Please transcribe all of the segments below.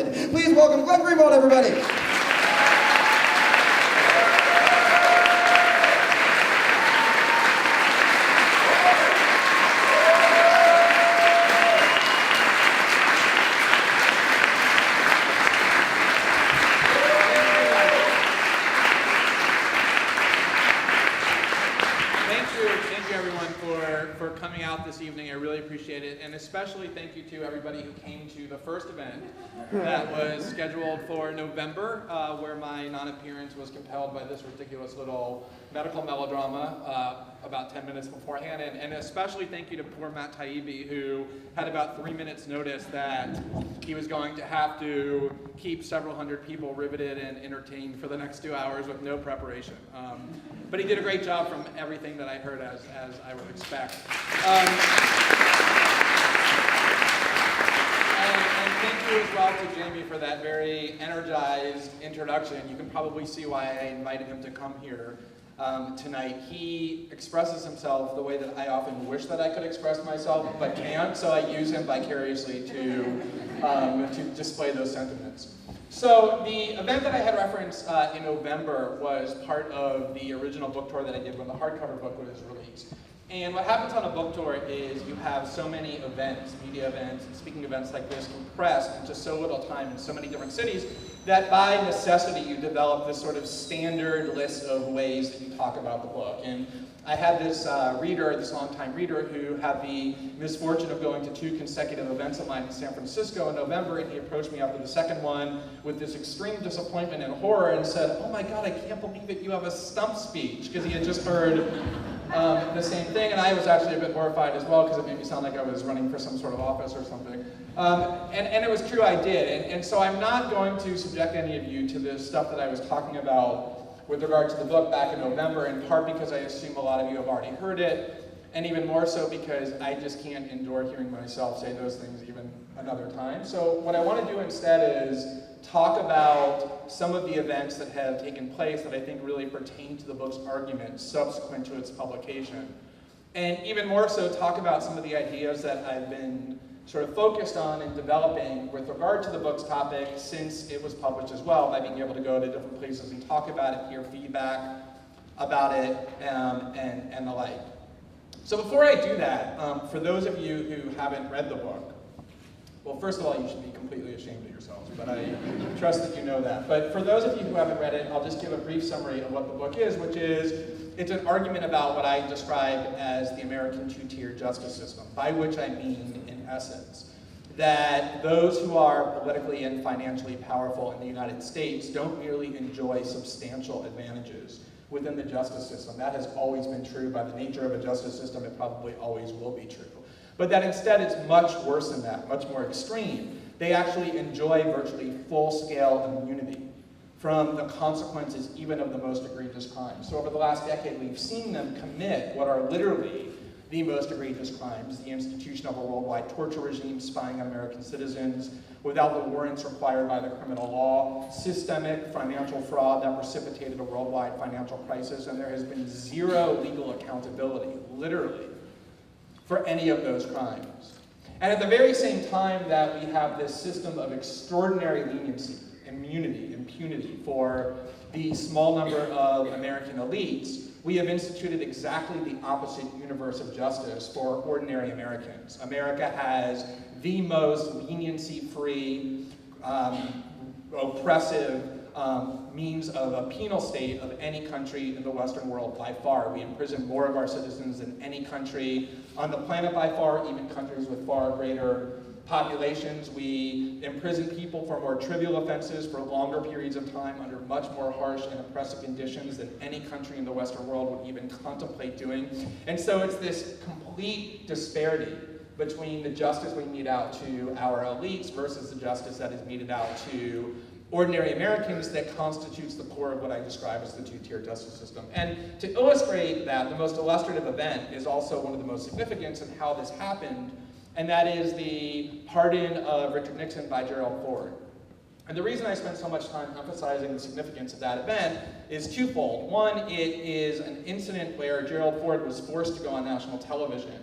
Please welcome Glenn Greenwald, everybody. For coming out this evening. I really appreciate it, and especially thank you to everybody who came to the first event that was scheduled for November, where my non-appearance was compelled by this ridiculous little medical melodrama about 10 minutes beforehand, and especially thank you to poor Matt Taibbi, who had about 3 minutes notice that he was going to have to keep several hundred people riveted and entertained for the next 2 hours with no preparation. But he did a great job from everything that I heard, as I would expect. And thank you as well to Jamie for that very energized introduction. You can probably see why I invited him to come here tonight. He expresses himself the way that I often wish that I could express myself, but can't, so I use him vicariously to display those sentiments. So the event that I had referenced in November was part of the original book tour that I did when the hardcover book was released. And what happens on a book tour is you have so many events, media events, and speaking events like this compressed into so little time in so many different cities that by necessity you develop this sort of standard list of ways that you talk about the book. And I had this reader, this longtime reader, who had the misfortune of going to 2 consecutive events of mine in San Francisco in November, and he approached me after the second one with this extreme disappointment and horror and said, "Oh my God, I can't believe that you have a stump speech," because he had just heard the same thing, and I was actually a bit horrified as well because it made me sound like I was running for some sort of office or something. And it was true, I did. And so I'm not going to subject any of you to the stuff that I was talking about with regard to the book back in November, in part because I assume a lot of you have already heard it, and even more so because I just can't endure hearing myself say those things even another time. So what I want to do instead is talk about some of the events that have taken place that I think really pertain to the book's argument subsequent to its publication. And even more so, talk about some of the ideas that I've been sort of focused on and developing with regard to the book's topic since it was published as well, by being able to go to different places and talk about it, hear feedback about it, and the like. So before I do that, for those of you who haven't read the book, well, first of all, you should be completely ashamed of yourselves, but I trust that you know that. But for those of you who haven't read it, I'll just give a brief summary of what the book is, which is, it's an argument about what I describe as the American two-tier justice system, by which I mean, in essence, that those who are politically and financially powerful in the United States don't merely enjoy substantial advantages within the justice system. That has always been true. By the nature of a justice system, it probably always will be true. But that instead it's much worse than that, much more extreme. They actually enjoy virtually full-scale immunity from the consequences even of the most egregious crimes. So over the last decade, we've seen them commit what are literally the most egregious crimes, the institution of a worldwide torture regime spying on American citizens without the warrants required by the criminal law, systemic financial fraud that precipitated a worldwide financial crisis, and there has been zero legal accountability, literally, for any of those crimes. And at the very same time that we have this system of extraordinary leniency, impunity for the small number of American elites, we have instituted exactly the opposite universe of justice for ordinary Americans. America has the most leniency-free, oppressive means of a penal state of any country in the Western world by far. We imprison more of our citizens than any country on the planet by far, even countries with far greater populations. We imprison people for more trivial offenses for longer periods of time under much more harsh and oppressive conditions than any country in the Western world would even contemplate doing. And so it's this complete disparity between the justice we mete out to our elites versus the justice that is meted out to ordinary Americans that constitutes the core of what I describe as the two-tier justice system. And to illustrate that, the most illustrative event is also one of the most significant in how this happened, and that is the pardon of Richard Nixon by Gerald Ford. And the reason I spent so much time emphasizing the significance of that event is twofold. One, it is an incident where Gerald Ford was forced to go on national television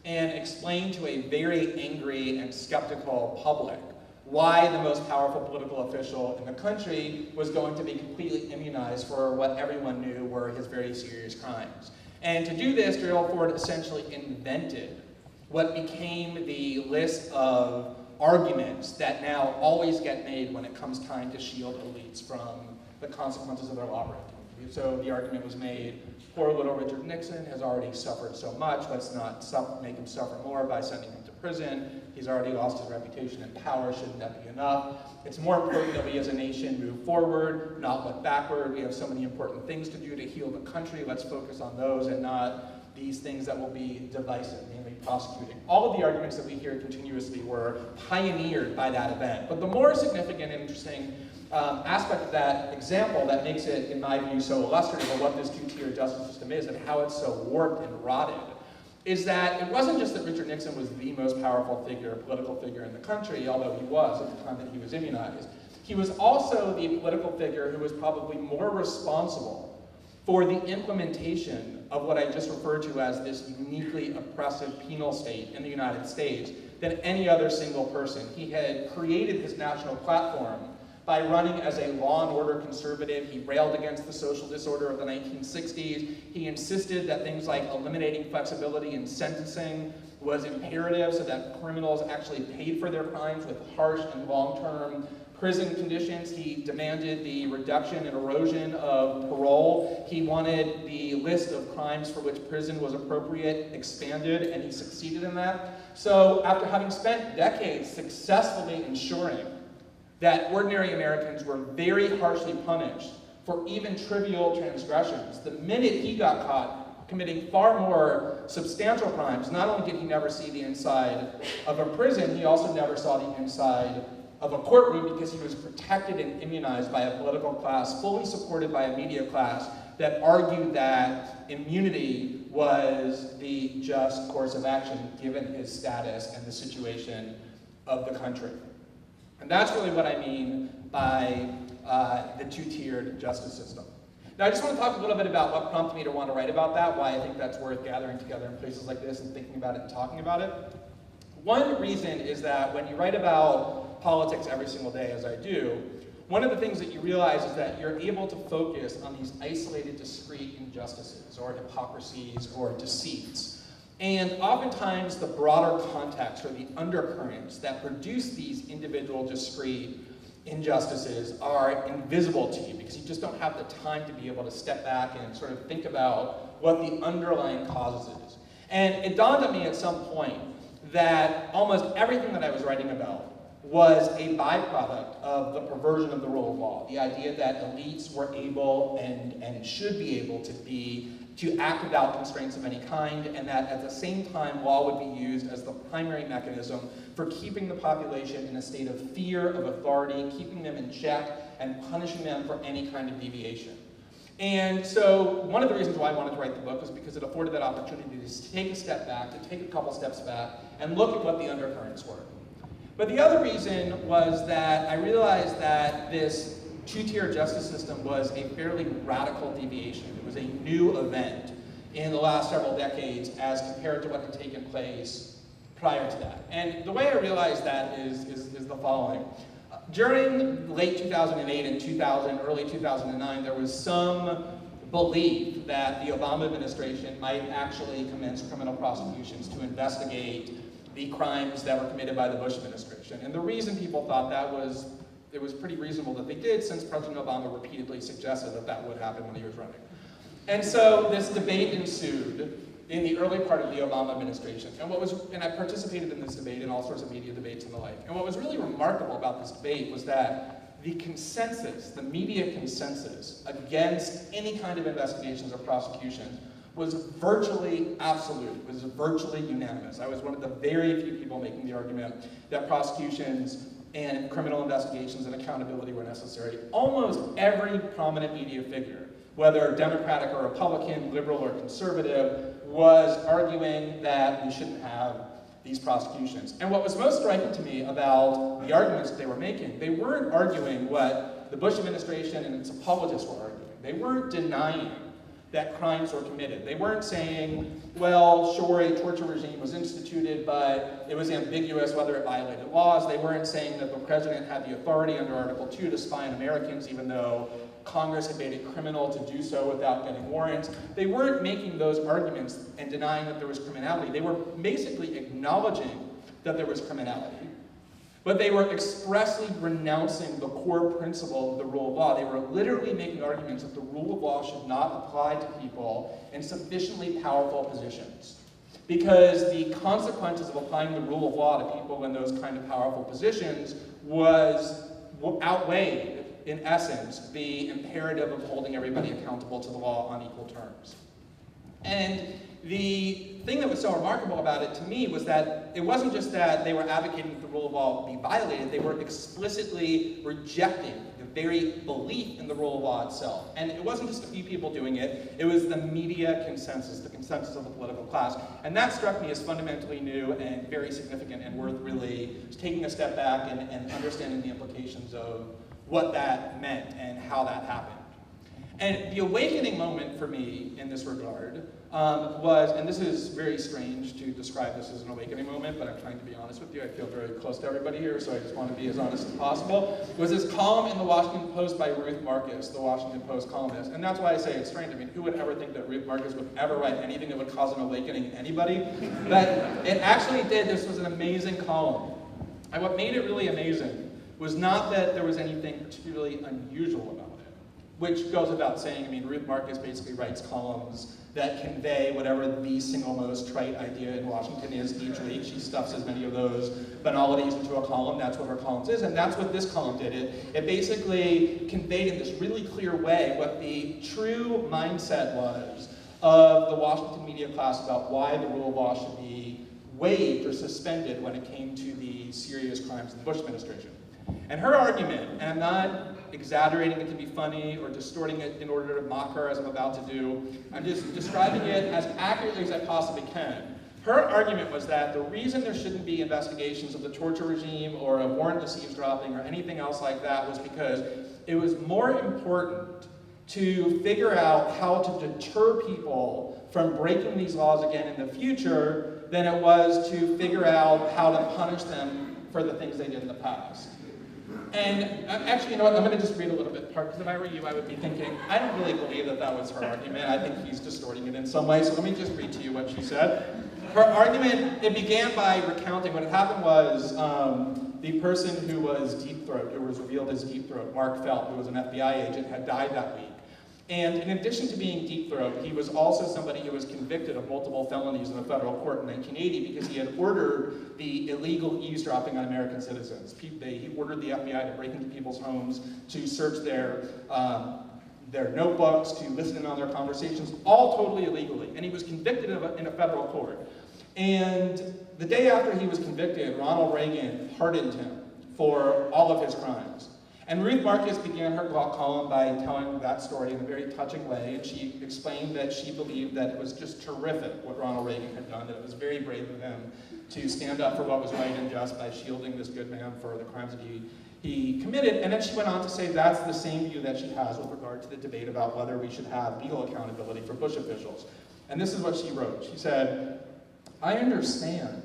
and explain to a very angry and skeptical public why the most powerful political official in the country was going to be completely immunized for what everyone knew were his very serious crimes. And to do this, Gerald Ford essentially invented what became the list of arguments that now always get made when it comes time to shield elites from the consequences of their lawbreaking. So the argument was made, poor little Richard Nixon has already suffered so much, let's not make him suffer more by sending him to prison. He's already lost his reputation and power, shouldn't that be enough? It's more important that we as a nation move forward, not look backward. We have so many important things to do to heal the country. Let's focus on those and not these things that will be divisive, namely prosecuting. All of the arguments that we hear continuously were pioneered by that event. But the more significant and interesting aspect of that example that makes it, in my view, so illustrative of what this two-tier justice system is and how it's so warped and rotted, is that it wasn't just that Richard Nixon was the most powerful figure, political figure in the country, although he was at the time that he was immunized. He was also the political figure who was probably more responsible for the implementation of what I just referred to as this uniquely oppressive penal state in the United States than any other single person. He had created his national platform by running as a law and order conservative. He railed against the social disorder of the 1960s. He insisted that things like eliminating flexibility in sentencing was imperative so that criminals actually paid for their crimes with harsh and long-term prison conditions. He demanded the reduction and erosion of parole. He wanted the list of crimes for which prison was appropriate expanded, and he succeeded in that. So after having spent decades successfully ensuring that ordinary Americans were very harshly punished for even trivial transgressions, the minute he got caught committing far more substantial crimes, not only did he never see the inside of a prison, he also never saw the inside of a courtroom because he was protected and immunized by a political class, fully supported by a media class that argued that immunity was the just course of action given his status and the situation of the country. And that's really what I mean by the two-tiered justice system. Now I just want to talk a little bit about what prompted me to want to write about that, why I think that's worth gathering together in places like this and thinking about it and talking about it. One reason is that when you write about politics every single day, as I do, one of the things that you realize is that you're able to focus on these isolated, discrete injustices or hypocrisies or deceits. And oftentimes the broader context or the undercurrents that produce these individual, discrete injustices are invisible to you because you just don't have the time to be able to step back and sort of think about what the underlying causes is. And it dawned on me at some point that almost everything that I was writing about was a byproduct of the perversion of the rule of law. The idea that elites were able and should be able to act without constraints of any kind, and that at the same time law would be used as the primary mechanism for keeping the population in a state of fear of authority, keeping them in check, and punishing them for any kind of deviation. And so one of the reasons why I wanted to write the book was because it afforded that opportunity to take a step back, to take a couple steps back, and look at what the undercurrents were. But the other reason was that I realized that this two-tier justice system was a fairly radical deviation. It was a new event in the last several decades as compared to what had taken place prior to that. And the way I realized that is the following. During late 2008 and early 2009, there was some belief that the Obama administration might actually commence criminal prosecutions to investigate the crimes that were committed by the Bush administration. And the reason people thought that was, it was pretty reasonable that they did, since President Obama repeatedly suggested that that would happen when he was running. And so this debate ensued in the early part of the Obama administration. And I participated in this debate in all sorts of media debates and the like. And what was really remarkable about this debate was that the consensus, the media consensus against any kind of investigations or prosecutions was virtually absolute, was virtually unanimous. I was one of the very few people making the argument that prosecutions and criminal investigations and accountability were necessary. Almost every prominent media figure, whether Democratic or Republican, liberal or conservative, was arguing that we shouldn't have these prosecutions. And what was most striking to me about the arguments that they were making, they weren't arguing what the Bush administration and its apologists were arguing. They weren't denying that crimes were committed. They weren't saying, well, sure, a torture regime was instituted, but it was ambiguous whether it violated laws. They weren't saying that the president had the authority under Article 2 to spy on Americans, even though Congress had made it criminal to do so without getting warrants. They weren't making those arguments and denying that there was criminality. They were basically acknowledging that there was criminality. But they were expressly renouncing the core principle of the rule of law. They were literally making arguments that the rule of law should not apply to people in sufficiently powerful positions. Because the consequences of applying the rule of law to people in those kind of powerful positions outweighed, in essence, the imperative of holding everybody accountable to the law on equal terms. And the thing that was so remarkable about it to me was that it wasn't just that they were advocating that the rule of law be violated, they were explicitly rejecting the very belief in the rule of law itself. And it wasn't just a few people doing it, it was the media consensus, the consensus of the political class. And that struck me as fundamentally new and very significant and worth really taking a step back and understanding the implications of what that meant and how that happened. And the awakening moment for me in this regard was, and this is very strange to describe this as an awakening moment, but I'm trying to be honest with you. I feel very close to everybody here, so I just want to be as honest as possible, was this column in the Washington Post by Ruth Marcus, the Washington Post columnist. And that's why I say it's strange. I mean, who would ever think that Ruth Marcus would ever write anything that would cause an awakening in anybody? But it actually did. This was an amazing column. And what made it really amazing was not that there was anything particularly unusual about it, which goes without saying. I mean, Ruth Marcus basically writes columns that convey whatever the single most trite idea in Washington is each week. She stuffs as many of those banalities into a column. That's what her columns is, and that's what this column did. It basically conveyed in this really clear way what the true mindset was of the Washington media class about why the rule of law should be waived or suspended when it came to the serious crimes of the Bush administration. And her argument, and I'm not exaggerating it to be funny or distorting it in order to mock her as I'm about to do, I'm just describing it as accurately as I possibly can. Her argument was that the reason there shouldn't be investigations of the torture regime or of warrantless eavesdropping or anything else like that was because it was more important to figure out how to deter people from breaking these laws again in the future than it was to figure out how to punish them for the things they did in the past. And actually, you know what, I'm going to just read a little bit part, because if I were you, I would be thinking, I don't really believe that that was her argument. I think he's distorting it in some way, so let me just read to you what she said. Her argument, it began by recounting what had happened was the person who was Deep Throat, who was revealed as Deep Throat, Mark Felt, who was an FBI agent, had died that week. And in addition to being Deep Throat, he was also somebody who was convicted of multiple felonies in a federal court in 1980 because he had ordered the illegal eavesdropping on American citizens. He ordered the FBI to break into people's homes, to search their notebooks, to listen in on their conversations, all totally illegally. And he was convicted in a federal court. And the day after he was convicted, Ronald Reagan pardoned him for all of his crimes. And Ruth Marcus began her column by telling that story in a very touching way, and she explained that she believed that it was just terrific what Ronald Reagan had done, that it was very brave of him to stand up for what was right and just by shielding this good man for the crimes that he committed. And then she went on to say that's the same view that she has with regard to the debate about whether we should have legal accountability for Bush officials. And this is what she wrote. She said, "I understand.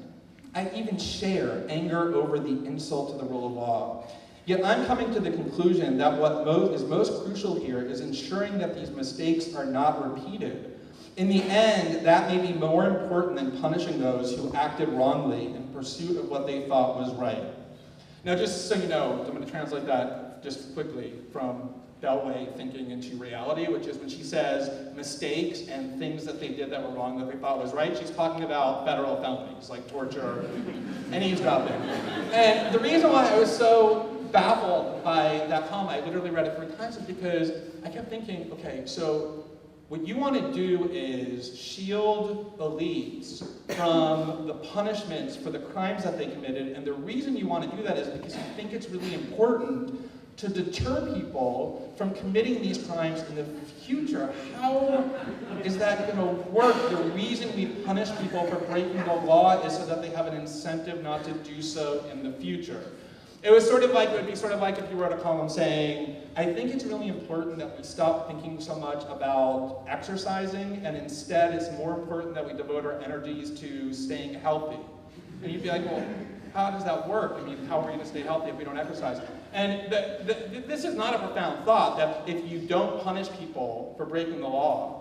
I even share anger over the insult to the rule of law. Yet I'm coming to the conclusion that what is most crucial here is ensuring that these mistakes are not repeated. In the end, that may be more important than punishing those who acted wrongly in pursuit of what they thought was right." Now, just so you know, I'm going to translate that just quickly from Beltway thinking into reality, which is when she says mistakes and things that they did that were wrong that they thought was right, she's talking about federal felonies like torture and eavesdropping. And the reason why I was so baffled by that column, I literally read it 3 times, is because I kept thinking, okay, so what you want to do is shield elites from the punishments for the crimes that they committed, and the reason you want to do that is because you think it's really important to deter people from committing these crimes in the future. How is that going to work? The reason we punish people for breaking the law is so that they have an incentive not to do so in the future. It would be sort of like if you wrote a column saying, I think it's really important that we stop thinking so much about exercising, and instead it's more important that we devote our energies to staying healthy. And you'd be like, well, how does that work? I mean, how are we going to stay healthy if we don't exercise? And this is not a profound thought, that if you don't punish people for breaking the law,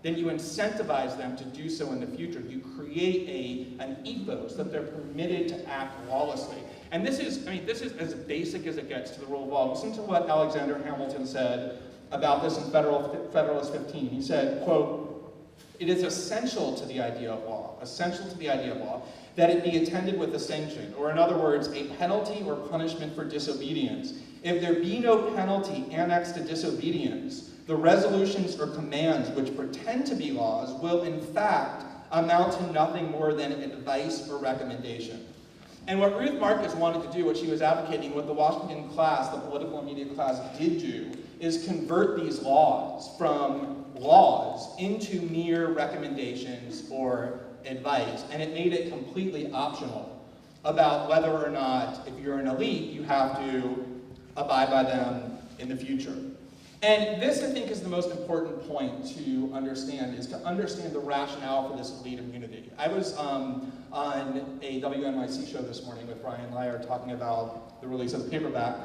then you incentivize them to do so in the future. You create an ethos that they're permitted to act lawlessly. And this is as basic as it gets to the rule of law. Listen to what Alexander Hamilton said about this in Federalist 15. He said, quote, "It is essential to the idea of law, that it be attended with a sanction, or in other words, a penalty or punishment for disobedience. If there be no penalty annexed to disobedience, the resolutions or commands which pretend to be laws will in fact amount to nothing more than advice or recommendation." And what Ruth Marcus wanted to do, what she was advocating, what the Washington class, the political and media class, did do, is convert these laws from laws into mere recommendations or advice. And it made it completely optional about whether or not, if you're an elite, you have to abide by them in the future. And this, I think, is the most important point to understand, is to understand the rationale for this elite immunity. I was on a WNYC show this morning with Brian Lyer talking about the release of the paperback,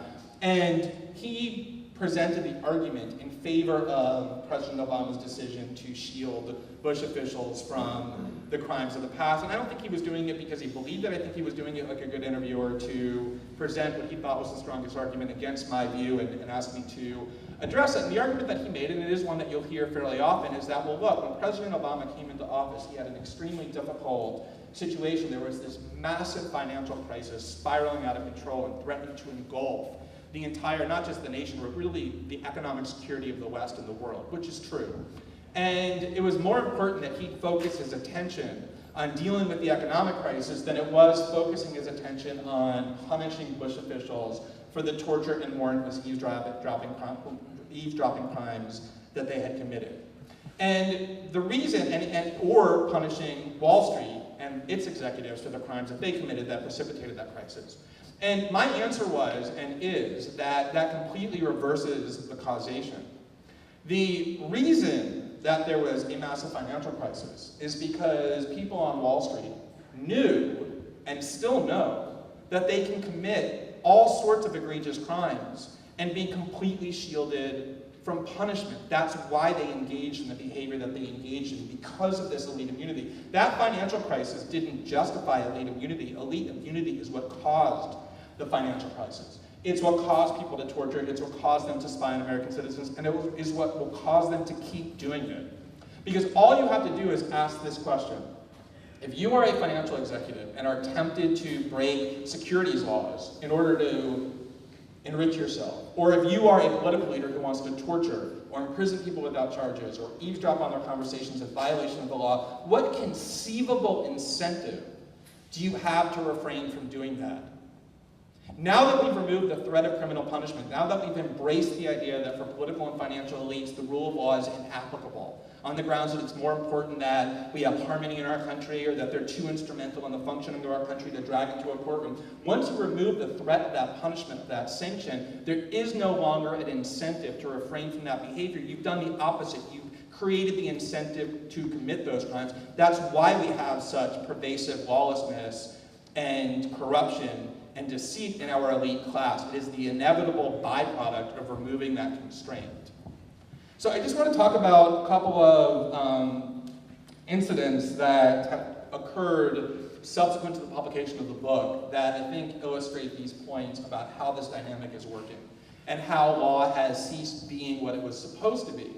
and he presented the argument in favor of President Obama's decision to shield Bush officials from the crimes of the past. And I don't think he was doing it because he believed it. I think he was doing it like a good interviewer to present what he thought was the strongest argument against my view and ask me to address it. And the argument that he made, and it is one that you'll hear fairly often, is that, well, look, when President Obama came into office, he had an extremely difficult situation. There was this massive financial crisis spiraling out of control and threatening to engulf the entire, not just the nation, but really the economic security of the West and the world, which is true. And it was more important that he focus his attention on dealing with the economic crisis than it was focusing his attention on punishing Bush officials for the torture and warrantless eavesdropping crimes that they had committed. And the reason, or punishing Wall Street and its executives for the crimes that they committed that precipitated that crisis. And my answer was, and is, that completely reverses the causation. The reason that there was a massive financial crisis is because people on Wall Street knew, and still know, that they can commit all sorts of egregious crimes and be completely shielded from punishment. That's why they engaged in the behavior that they engaged in, because of this elite immunity. That financial crisis didn't justify elite immunity. Elite immunity is what caused the financial crisis. It's what caused people to torture, it's what caused them to spy on American citizens, and it is what will cause them to keep doing it. Because all you have to do is ask this question. If you are a financial executive and are tempted to break securities laws in order to enrich yourself, or if you are a political leader who wants to torture or imprison people without charges or eavesdrop on their conversations in violation of the law, what conceivable incentive do you have to refrain from doing that? Now that we've removed the threat of criminal punishment, now that we've embraced the idea that for political and financial elites, the rule of law is inapplicable, on the grounds that it's more important that we have harmony in our country or that they're too instrumental in the functioning of our country to drag into a courtroom. Once you remove the threat of that punishment, of that sanction, there is no longer an incentive to refrain from that behavior. You've done the opposite. You've created the incentive to commit those crimes. That's why we have such pervasive lawlessness and corruption and deceit in our elite class. It is the inevitable byproduct of removing that constraint. So I just want to talk about a couple of incidents that have occurred subsequent to the publication of the book that I think illustrate these points about how this dynamic is working and how law has ceased being what it was supposed to be,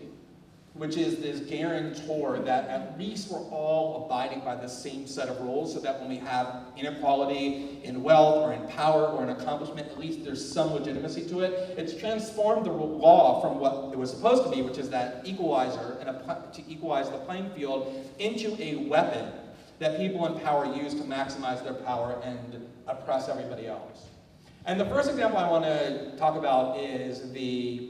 which is this guarantor that at least we're all abiding by the same set of rules, so that when we have inequality in wealth or in power or in accomplishment, at least there's some legitimacy to it. It's transformed the law from what it was supposed to be, which is that equalizer, and to equalize the playing field, into a weapon that people in power use to maximize their power and oppress everybody else. And the first example I want to talk about is the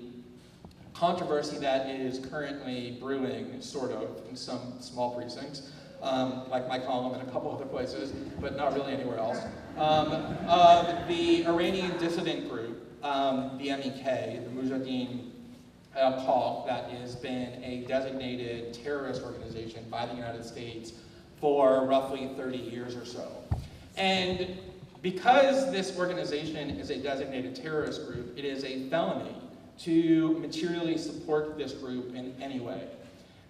controversy that is currently brewing, sort of, in some small precincts, like my column and a couple other places, but not really anywhere else, of the Iranian dissident group, the MEK, the Mujahideen Call, that has been a designated terrorist organization by the United States for roughly 30 years or so. And because this organization is a designated terrorist group, it is a felony to materially support this group in any way.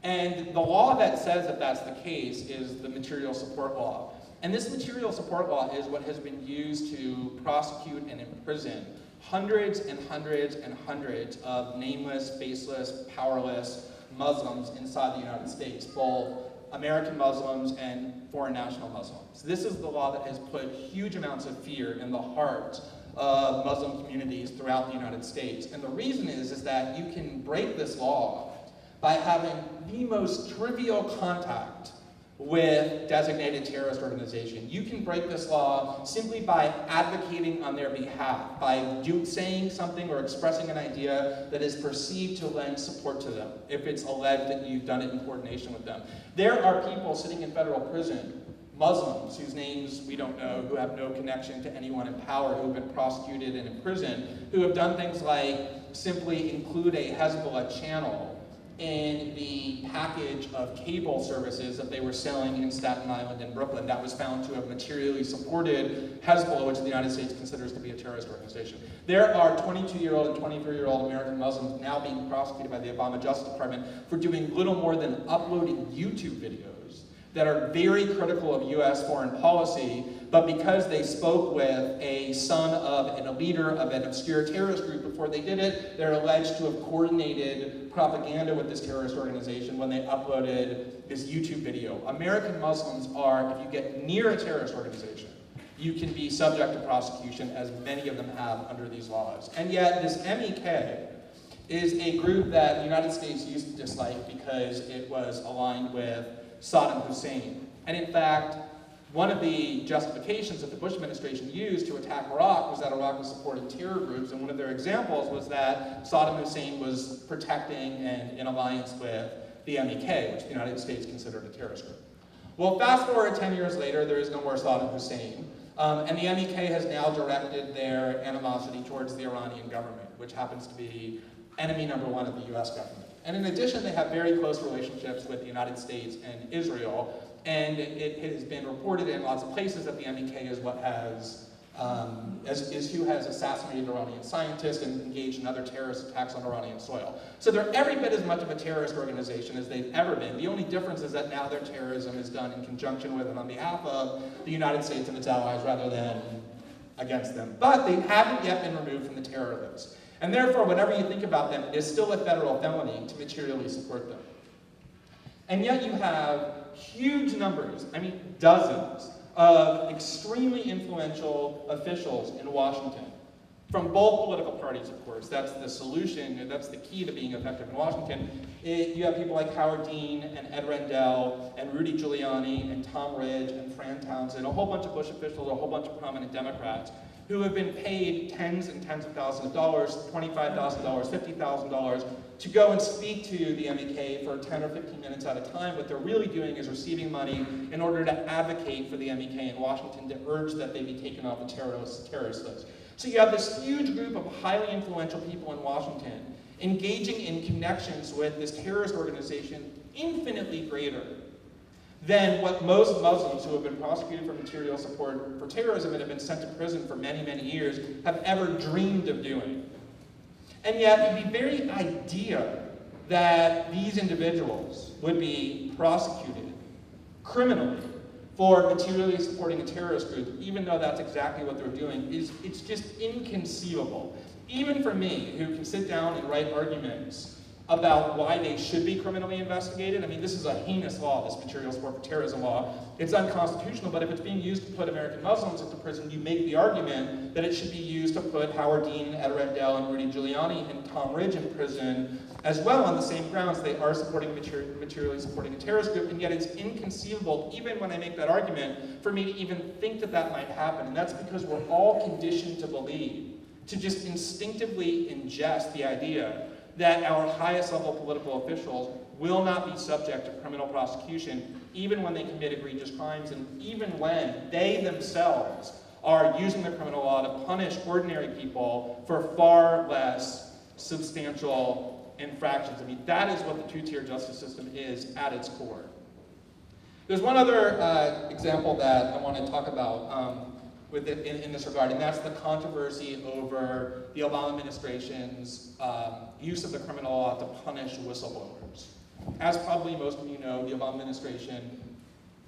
And the law that says that that's the case is the material support law. And this material support law is what has been used to prosecute and imprison hundreds and hundreds and hundreds of nameless, faceless, powerless Muslims inside the United States, both American Muslims and foreign national Muslims. This is the law that has put huge amounts of fear in the hearts of Muslim communities throughout the United States. And the reason is that you can break this law by having the most trivial contact with designated terrorist organization. You can break this law simply by advocating on their behalf, by saying something or expressing an idea that is perceived to lend support to them, if it's alleged that you've done it in coordination with them. There are people sitting in federal prison, Muslims whose names we don't know, who have no connection to anyone in power, who have been prosecuted and imprisoned, who have done things like simply include a Hezbollah channel in the package of cable services that they were selling in Staten Island and Brooklyn that was found to have materially supported Hezbollah, which the United States considers to be a terrorist organization. There are 22-year-old and 23-year-old American Muslims now being prosecuted by the Obama Justice Department for doing little more than uploading YouTube videos that are very critical of U.S. foreign policy, but because they spoke with a son of and a leader of an obscure terrorist group before they did it, they're alleged to have coordinated propaganda with this terrorist organization when they uploaded this YouTube video. American Muslims are, if you get near a terrorist organization, you can be subject to prosecution, as many of them have under these laws. And yet, this MEK is a group that the United States used to dislike because it was aligned with Saddam Hussein. And in fact, one of the justifications that the Bush administration used to attack Iraq was that Iraq was supporting terror groups, and one of their examples was that Saddam Hussein was protecting and in alliance with the MEK, which the United States considered a terrorist group. Well, fast forward 10 years later, there is no more Saddam Hussein, and the MEK has now directed their animosity towards the Iranian government, which happens to be enemy number one of the US government. And in addition, they have very close relationships with the United States and Israel, and it has been reported in lots of places that the MEK is what has, is who has assassinated Iranian scientists and engaged in other terrorist attacks on Iranian soil. So they're every bit as much of a terrorist organization as they've ever been. The only difference is that now their terrorism is done in conjunction with and on behalf of the United States and its allies rather than against them. But they haven't yet been removed from the terror list. And therefore, whenever you think about them, it is still a federal felony to materially support them. And yet you have huge numbers, I mean dozens, of extremely influential officials in Washington, from both political parties, of course. That's the solution, that's the key to being effective in Washington. You have people like Howard Dean and Ed Rendell and Rudy Giuliani and Tom Ridge and Fran Townsend, a whole bunch of Bush officials, a whole bunch of prominent Democrats, who have been paid tens and tens of thousands of dollars, $25,000, $50,000, to go and speak to the MEK for 10 or 15 minutes at a time. What they're really doing is receiving money in order to advocate for the MEK in Washington, to urge that they be taken off the terrorist list. So you have this huge group of highly influential people in Washington engaging in connections with this terrorist organization infinitely greater than what most Muslims who have been prosecuted for material support for terrorism and have been sent to prison for many, many years have ever dreamed of doing. And yet, the very idea that these individuals would be prosecuted criminally for materially supporting a terrorist group, even though that's exactly what they're doing, it's just inconceivable. Even for me, who can sit down and write arguments about why they should be criminally investigated. I mean, this is a heinous law, this material support for terrorism law. It's unconstitutional, but if it's being used to put American Muslims into prison, you make the argument that it should be used to put Howard Dean, Ed Rendell, and Rudy Giuliani and Tom Ridge in prison as well on the same grounds. They are materially supporting a terrorist group, and yet it's inconceivable, even when I make that argument, for me to even think that that might happen. And that's because we're all conditioned to believe, to just instinctively ingest the idea that our highest level political officials will not be subject to criminal prosecution even when they commit egregious crimes and even when they themselves are using the criminal law to punish ordinary people for far less substantial infractions. I mean, that is what the two-tier justice system is at its core. There's one other example that I want to talk about in this regard, and that's the controversy over the Obama administration's use of the criminal law to punish whistleblowers. As probably most of you know, the Obama administration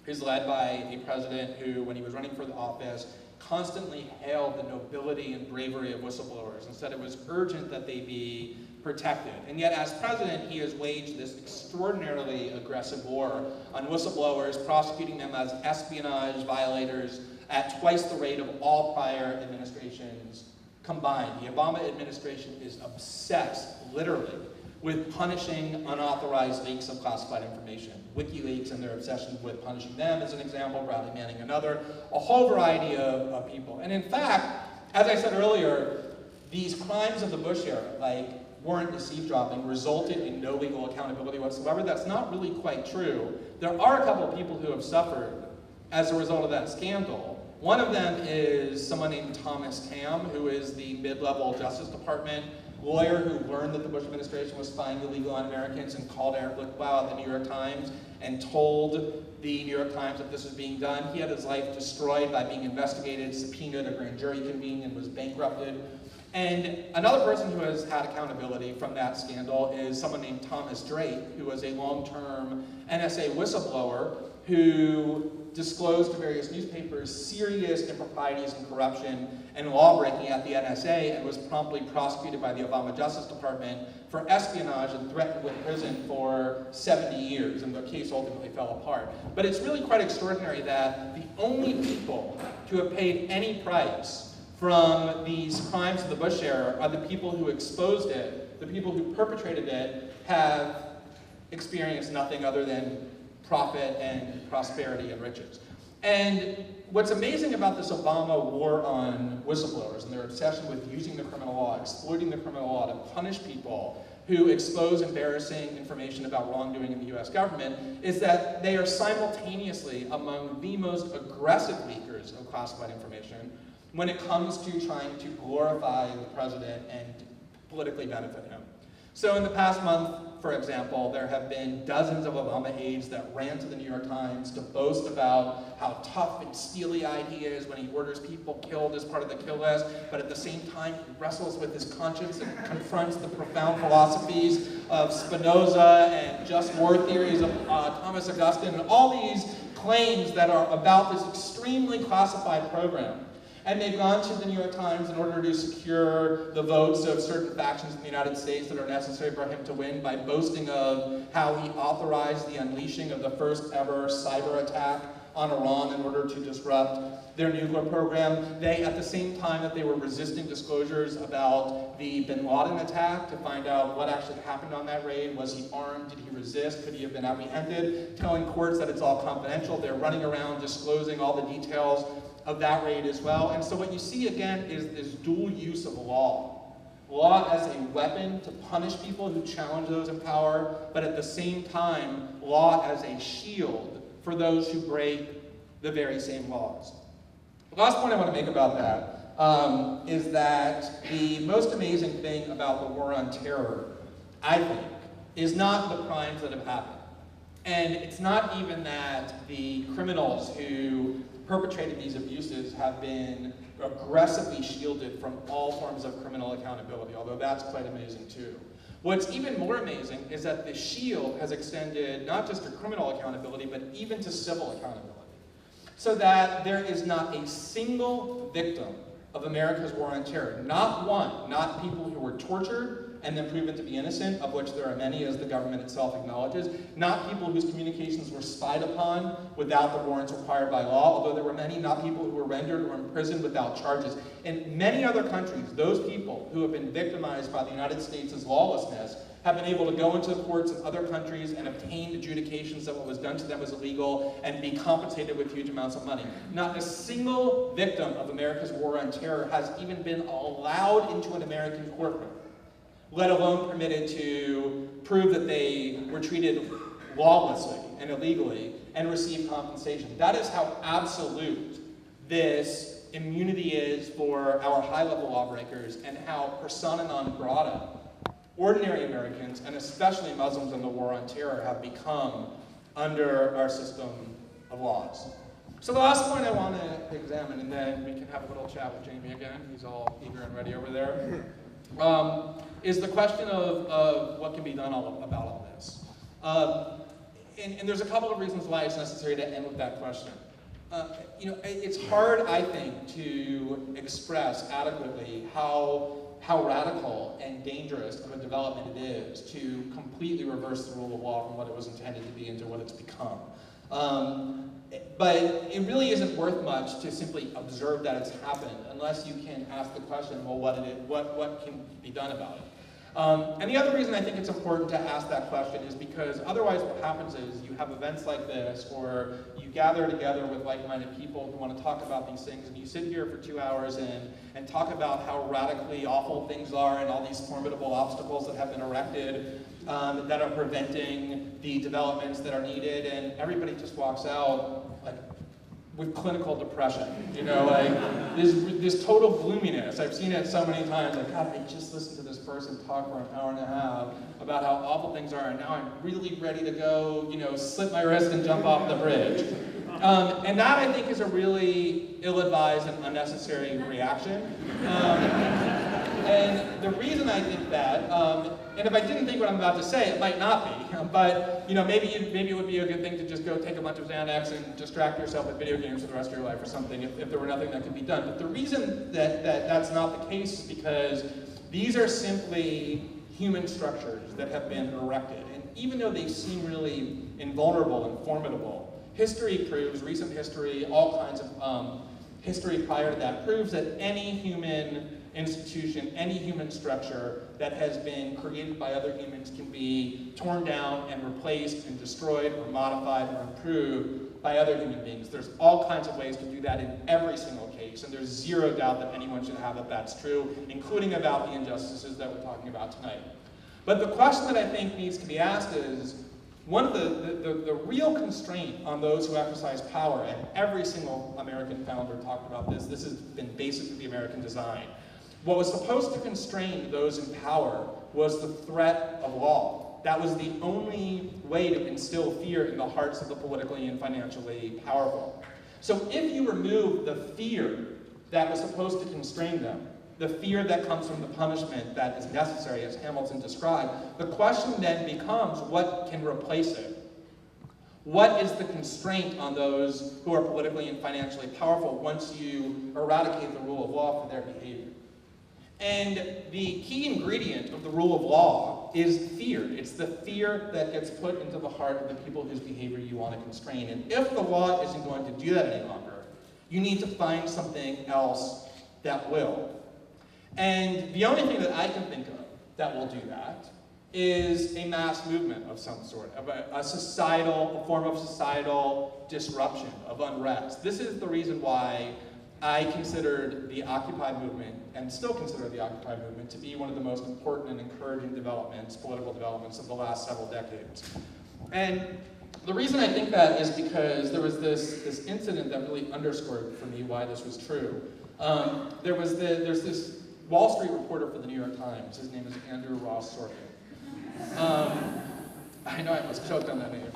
is led by a president who, when he was running for the office, constantly hailed the nobility and bravery of whistleblowers and said it was urgent that they be protected. And yet, as president, he has waged this extraordinarily aggressive war on whistleblowers, prosecuting them as espionage violators at twice the rate of all prior administrations combined. The Obama administration is obsessed, literally, with punishing unauthorized leaks of classified information. WikiLeaks and their obsession with punishing them is an example, Bradley Manning another, a whole variety of people. And in fact, as I said earlier, these crimes of the Bush era, like warrantless eavesdropping, resulted in no legal accountability whatsoever. That's not really quite true. There are a couple of people who have suffered as a result of that scandal. One of them is someone named Thomas Tam, who is the mid-level Justice Department lawyer who learned that the Bush administration was spying illegally on Americans and called Eric Lichtblau at the New York Times and told the New York Times that this was being done. He had his life destroyed by being investigated, subpoenaed, a grand jury convened, and was bankrupted. And another person who has had accountability from that scandal is someone named Thomas Drake, who was a long-term NSA whistleblower who disclosed to various newspapers serious improprieties and corruption and law-breaking at the NSA and was promptly prosecuted by the Obama Justice Department for espionage and threatened with prison for 70 years, and the case ultimately fell apart. But it's really quite extraordinary that the only people to have paid any price from these crimes of the Bush era are the people who exposed it. The people who perpetrated it have experienced nothing other than profit and prosperity and riches. And what's amazing about this Obama war on whistleblowers and their obsession with using the criminal law, exploiting the criminal law to punish people who expose embarrassing information about wrongdoing in the US government, is that they are simultaneously among the most aggressive leakers of classified information when it comes to trying to glorify the president and politically benefit him. So in the past month, for example, there have been dozens of Obama aides that ran to the New York Times to boast about how tough and steely-eyed he is when he orders people killed as part of the kill list, but at the same time he wrestles with his conscience and confronts the profound philosophies of Spinoza and just war theories of Thomas Augustine, and all these claims that are about this extremely classified program. And they've gone to the New York Times in order to secure the votes of certain factions in the United States that are necessary for him to win by boasting of how he authorized the unleashing of the first ever cyber attack on Iran in order to disrupt their nuclear program. They, at the same time that they were resisting disclosures about the bin Laden attack to find out what actually happened on that raid, was he armed, did he resist, could he have been apprehended, telling courts that it's all confidential. They're running around disclosing all the details of that raid as well. And so what you see again is this dual use of law. Law as a weapon to punish people who challenge those in power, but at the same time, law as a shield for those who break the very same laws. The last point I want to make about that is that the most amazing thing about the war on terror, I think, is not the crimes that have happened. And it's not even that the criminals who perpetrated these abuses have been aggressively shielded from all forms of criminal accountability, although that's quite amazing too. What's even more amazing is that the shield has extended not just to criminal accountability, but even to civil accountability. So that there is not a single victim of America's war on terror, not one, not people who were tortured and then proven to be innocent, of which there are many, as the government itself acknowledges, not people whose communications were spied upon without the warrants required by law, although there were many, not people who were rendered or imprisoned without charges. In many other countries, those people who have been victimized by the United States' lawlessness have been able to go into the courts in other countries and obtain adjudications that what was done to them was illegal and be compensated with huge amounts of money. Not a single victim of America's war on terror has even been allowed into an American courtroom, let alone permitted to prove that they were treated lawlessly and illegally and receive compensation. That is how absolute this immunity is for our high-level lawbreakers, and how persona non grata, ordinary Americans, and especially Muslims in the war on terror, have become under our system of laws. So the last point I want to examine, and then we can have a little chat with Jamie again, he's all eager and ready over there, is the question of what can be done about all this. And there's a couple of reasons why it's necessary to end with that question. It's hard, I think, to express adequately how radical and dangerous of a development it is to completely reverse the rule of law from what it was intended to be into what it's become. But it really isn't worth much to simply observe that it's happened unless you can ask the question, well, what can be done about it? And the other reason I think it's important to ask that question is because otherwise what happens is you have events like this, or you gather together with like-minded people who want to talk about these things, and you sit here for 2 hours and talk about how radically awful things are and all these formidable obstacles that have been erected that are preventing the developments that are needed, and everybody just walks out like with clinical depression, like this total gloominess. I've seen it so many times, like, God, I just listened to this person talk for an hour and a half about how awful things are, and now I'm really ready to go, slit my wrist and jump off the bridge. And that, I think, is a really ill-advised and unnecessary reaction. And the reason I think that, and if I didn't think what I'm about to say, it might not be, but maybe it would be a good thing to just go take a bunch of Xanax and distract yourself with video games for the rest of your life or something if there were nothing that could be done. But the reason that that's not the case is because these are simply human structures that have been erected. And even though they seem really invulnerable and formidable, history proves, recent history, all kinds of history prior to that, proves that any human institution, any human structure that has been created by other humans can be torn down and replaced and destroyed or modified or improved by other human beings. There's all kinds of ways to do that in every single case, and there's zero doubt that anyone should have that that's true, including about the injustices that we're talking about tonight. But the question that I think needs to be asked is, one of the real constraint on those who exercise power, and every single American founder talked about this, this has been basic to the American design. What was supposed to constrain those in power was the threat of law. That was the only way to instill fear in the hearts of the politically and financially powerful. So if you remove the fear that was supposed to constrain them, the fear that comes from the punishment that is necessary, as Hamilton described, the question then becomes, what can replace it? What is the constraint on those who are politically and financially powerful once you eradicate the rule of law for their behavior? And the key ingredient of the rule of law is fear. It's the fear that gets put into the heart of the people whose behavior you want to constrain. And if the law isn't going to do that any longer, you need to find something else that will. And the only thing that I can think of that will do that is a mass movement of some sort, of a form of societal disruption, of unrest. This is the reason why I considered the Occupy movement, and still consider the Occupy movement, to be one of the most important and encouraging developments, political developments of the last several decades. And the reason I think that is because there was this incident that really underscored for me why this was true. There's this Wall Street reporter for the New York Times. His name is Andrew Ross Sorkin. I know I almost choked on that name.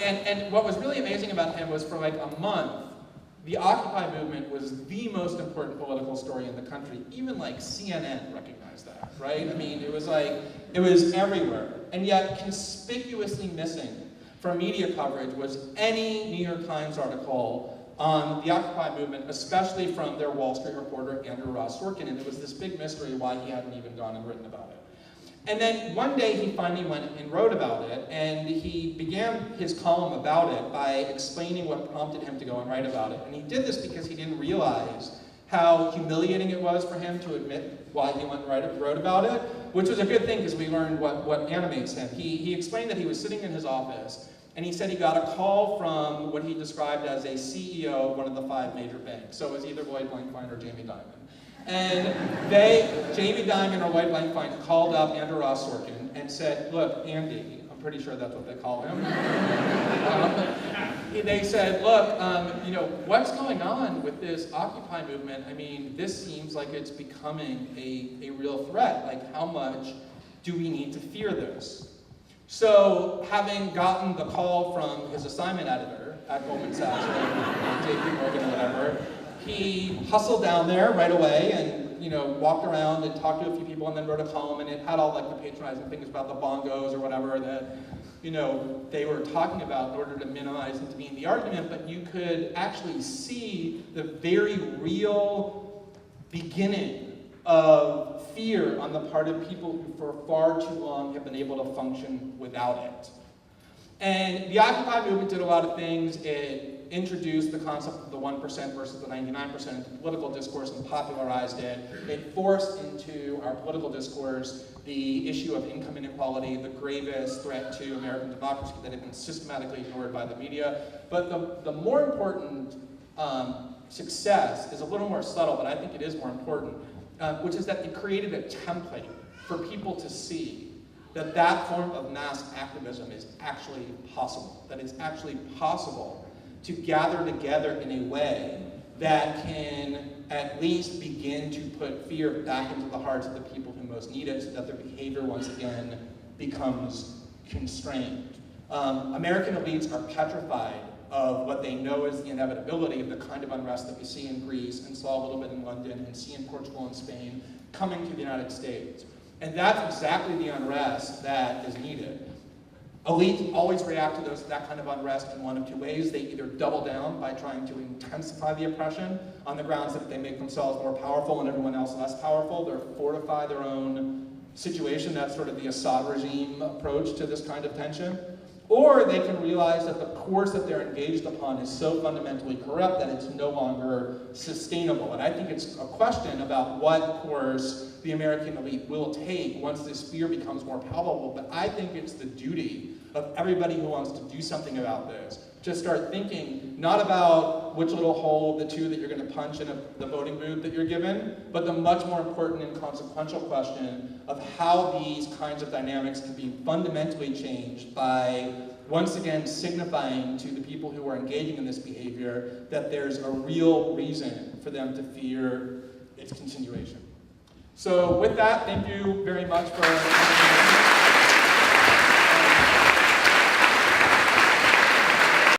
And what was really amazing about him was for like a month, the Occupy movement was the most important political story in the country. Even like CNN recognized that, right? I mean, it was everywhere. And yet conspicuously missing from media coverage was any New York Times article on the Occupy movement, especially from their Wall Street reporter, Andrew Ross Sorkin, and it was this big mystery why he hadn't even gone and written about it. And then one day he finally went and wrote about it, and he began his column about it by explaining what prompted him to go and write about it. And he did this because he didn't realize how humiliating it was for him to admit why he went and wrote about it, which was a good thing because we learned what animates him. He explained that he was sitting in his office, and he said he got a call from what he described as a CEO of one of the 5 major banks. So it was either Lloyd Blankfein or Jamie Dimon. And Jamie Dimon or Lloyd Blankfein called up Andrew Ross Sorkin and said, look, Andy, pretty sure that's what they call him. They said, look, what's going on with this Occupy movement? I mean, this seems like it's becoming a real threat. Like, how much do we need to fear this? So, having gotten the call from his assignment editor at Goldman Sachs, or JP Morgan or whatever, he hustled down there right away and walked around and talked to a few people and then wrote a column, and it had all like the patronizing things about the bongos or whatever that they were talking about in order to minimize and demean the argument, but you could actually see the very real beginning of fear on the part of people who for far too long have been able to function without it. And the Occupy movement did a lot of things. It introduced the concept of the 1% versus the 99% into political discourse and popularized it. It forced into our political discourse the issue of income inequality, the gravest threat to American democracy that had been systematically ignored by the media. But the more important success is a little more subtle, but I think it is more important, which is that it created a template for people to see that that form of mass activism is actually possible, that it's actually possible to gather together in a way that can at least begin to put fear back into the hearts of the people who most need it so that their behavior once again becomes constrained. American elites are petrified of what they know is the inevitability of the kind of unrest that we see in Greece and saw a little bit in London and see in Portugal and Spain coming to the United States. And that's exactly the unrest that is needed. Elites always react to that kind of unrest in one of two ways. They either double down by trying to intensify the oppression on the grounds that they make themselves more powerful and everyone else less powerful. They fortify their own situation. That's sort of the Assad regime approach to this kind of tension. Or they can realize that the course that they're engaged upon is so fundamentally corrupt that it's no longer sustainable. And I think it's a question about what course the American elite will take once this fear becomes more palpable. But I think it's the duty of everybody who wants to do something about this to start thinking not about which little hole of the two that you're going to punch in the voting booth that you're given, but the much more important and consequential question of how these kinds of dynamics can be fundamentally changed by once again signifying to the people who are engaging in this behavior that there's a real reason for them to fear its continuation. So with that, thank you very much for